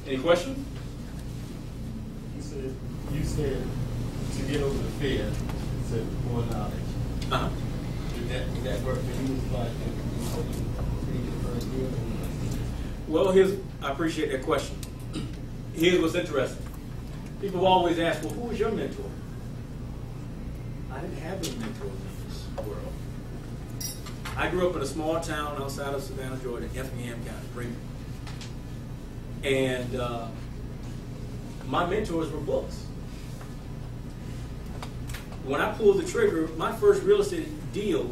Any questions? You said to get over the fear, it's more knowledge. Uh-huh. Did that work for you? Like, Well, I appreciate that question. Here's what's interesting. People always ask, well, who was your mentor? I didn't have any mentors in this world. I grew up in a small town outside of Savannah, Georgia, Effingham County, Freeman. And my mentors were books. When I pulled the trigger, my first real estate deal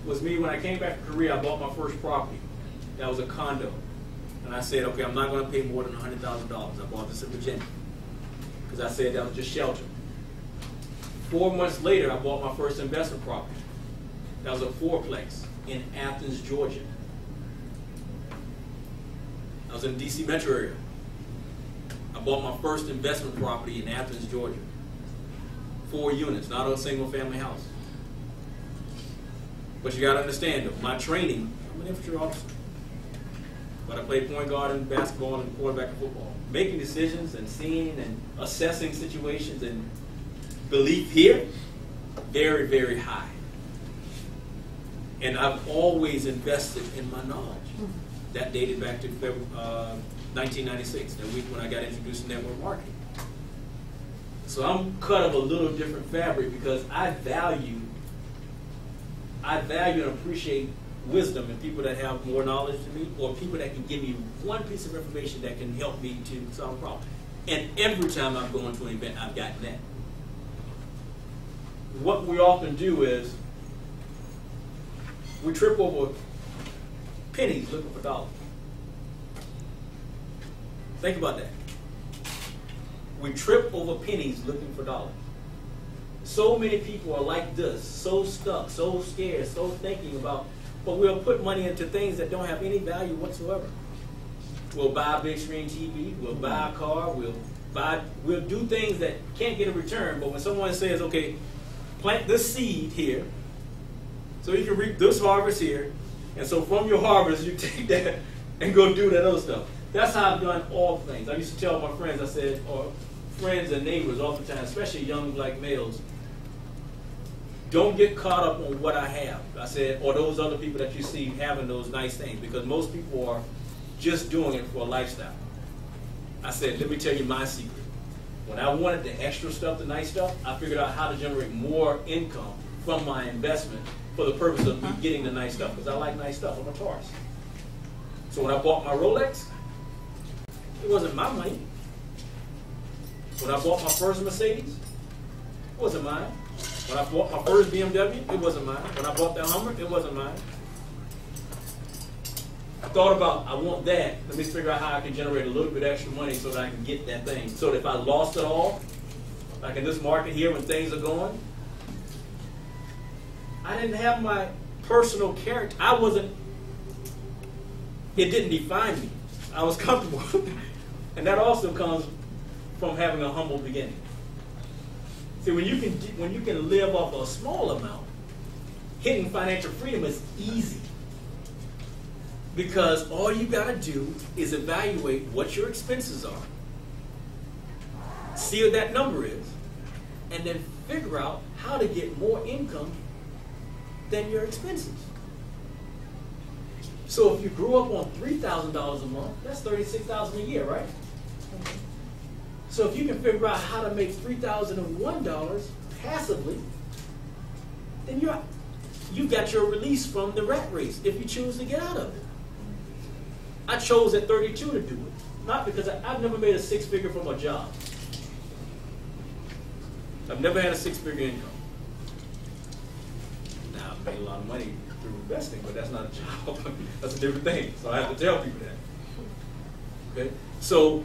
was me. When I came back from Korea, I bought my first property. That was a condo. And I said, okay, I'm not going to pay more than $100,000. I bought this in Virginia. Because I said that was just shelter. 4 months later, I bought my first investment property. That was a fourplex in Athens, Georgia. I was in the D.C. metro area. I bought my first investment property in Athens, Georgia. 4 units, not a single family house. But you got to understand, though, my training, I'm an infantry officer. But I played point guard in basketball and quarterback in football. Making decisions and seeing and assessing situations and belief here, very, very high. And I've always invested in my knowledge. That dated back to 1996, the week when I got introduced to network marketing. So I'm cut of a little different fabric because I value and appreciate wisdom in people that have more knowledge than me, or people that can give me one piece of information that can help me to solve a problem. And every time I've gone to an event, I've gotten that. What we often do is we trip over pennies looking for dollars. Think about that. We trip over pennies looking for dollars. So many people are like this, so stuck, so scared, so thinking about, but we'll put money into things that don't have any value whatsoever. We'll buy a big screen TV, we'll buy a car, we'll do things that can't get a return, but when someone says, okay, plant this seed here, so you can reap this harvest here, and so from your harvest, you take that and go do that other stuff. That's how I've done all things. I used to tell my friends, I said, or friends and neighbors all the time, especially young black males, don't get caught up on what I have. I said, or those other people that you see having those nice things, because most people are just doing it for a lifestyle. I said, let me tell you my secret. When I wanted the extra stuff, the nice stuff, I figured out how to generate more income from my investment for the purpose of me getting the nice stuff, because I like nice stuff. I'm a Taurus. So when I bought my Rolex, it wasn't my money. When I bought my first Mercedes, it wasn't mine. When I bought my first BMW, it wasn't mine. When I bought that Hummer, it wasn't mine. I thought about, I want that. Let me figure out how I can generate a little bit extra money so that I can get that thing. So that if I lost it all, like in this market here when things are going, I didn't have my personal character. It didn't define me. I was comfortable. And that also comes from having a humble beginning. See, when you can live off a small amount, hitting financial freedom is easy. Because all you got to do is evaluate what your expenses are, see what that number is, and then figure out how to get more income than your expenses. So if you grew up on $3,000 a month, that's $36,000 a year, right? So if you can figure out how to make $3,001 passively, then you've got your release from the rat race if you choose to get out of it. I chose at 32 to do it, not because I've never made a six-figure from a job. I've never had a six-figure income. Now, I've made a lot of money through investing, but that's not a job. That's a different thing. So I have to tell people that. Okay? So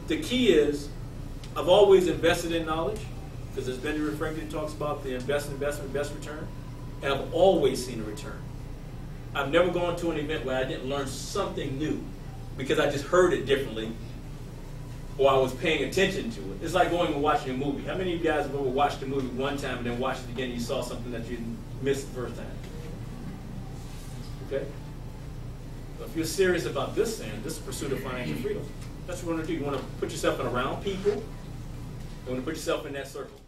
the key is, I've always invested in knowledge, because as Benjamin Franklin talks about the best investment, best return, and I've always seen a return. I've never gone to an event where I didn't learn something new because I just heard it differently or I was paying attention to it. It's like going and watching a movie. How many of you guys have ever watched a movie one time and then watched it again and you saw something that you missed the first time? Okay? So if you're serious about this thing, this pursuit of financial freedom, That's what you want to do. You want to put yourself in around people. You want to put yourself in that circle.